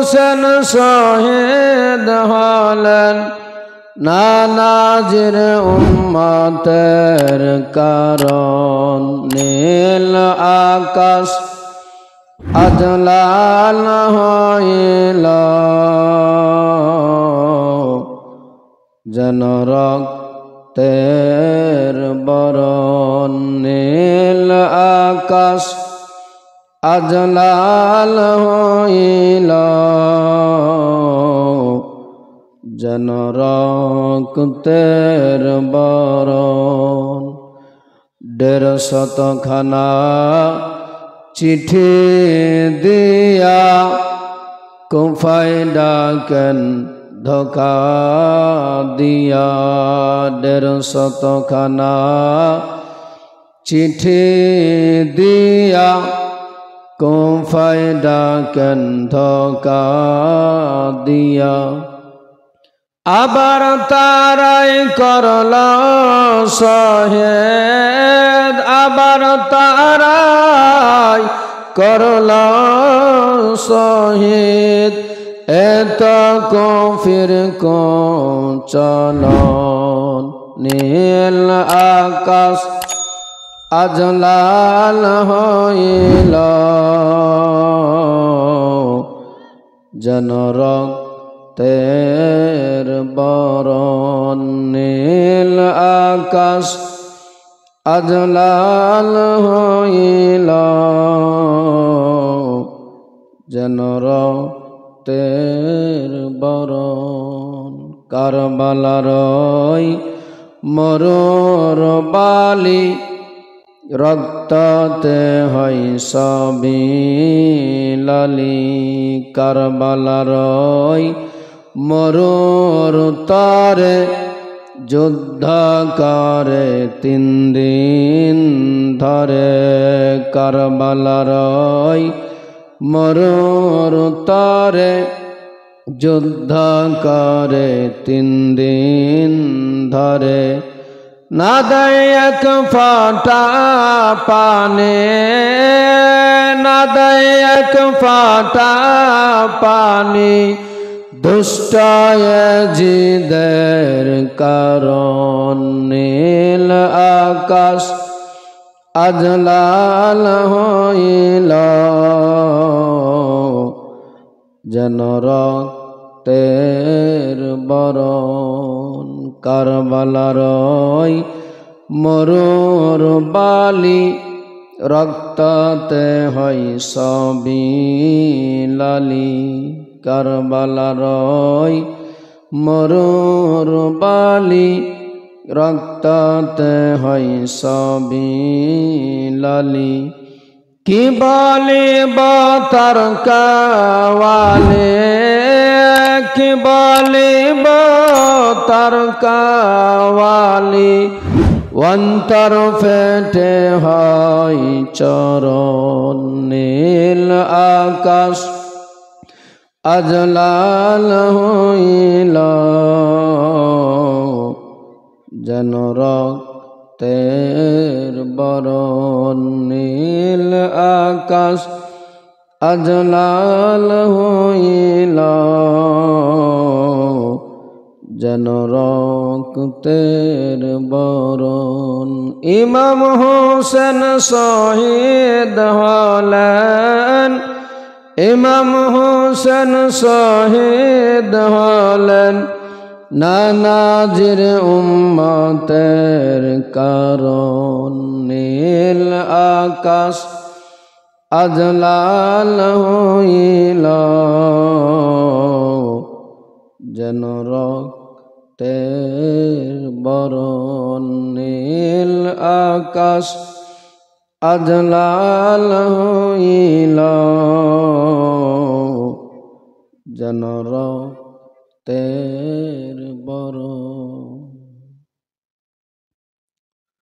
হোসেন শহীদ হলেন নানাজির উম্মতের কারণ নীল আকাশ আজ লাল হইল যেন রক্তের বরণ নীল আকাশ আজ লাল হইল যেন রক্তের বরণ ১৫০ খানা চিঠি দিয়া কুফায় ডাকেন ধোকা দিয়া ১৫০ খানা চিঠি দিয়া কুফায় ডাকেন ধোকা দিয়া আবার তারাই করল শহীদ আবার তারাই করল শহীদ এত কফির চলন নীল আকাশ আজ লাল হইল যেন রক্তের বরণ নীল আকাশ আজ লাল হইল যেন রক্তের বরণ কারবালার মরুর বালি রক্ততে হয় সবই লালি কারবালার মরুর তরে যুদ্ধ করে ৩ দিন ধরে কারবালার মরুর তরে যুদ্ধ করে ৩ দিন ধরে না দেয় এক ফোঁটা পানি না দেয় এক ফোঁটা পানি দুষ্ট জিদের কারণ নীল আকাশ আজ লাল হইল যেন রক্তের বরণ কারবালার মরুর বালি রক্ততে হয় সবই লালি কারবালার মরুর বালি রক্ততে হয় সবই লালি কি বলিব তার কাওয়ালে কি বলিব তার কাওয়ালি অন্তর ফেটে হয় চরণ নীল আকাশ আজ লাল হইল যেন রক্তের বরণ নীল আকাশ আজ লাল হইল যেন রক্তের বরণ ইমাম হোসেন শহীদ হলেন ইমাম হোসেন শহীদ হলেন নানাজির উম্মতের কারণ নীল আকাশ আজ লাল হইল যেন রক্তের বরণ নীল আকাশ আজ লাল হইল যেন রক্তের বরণ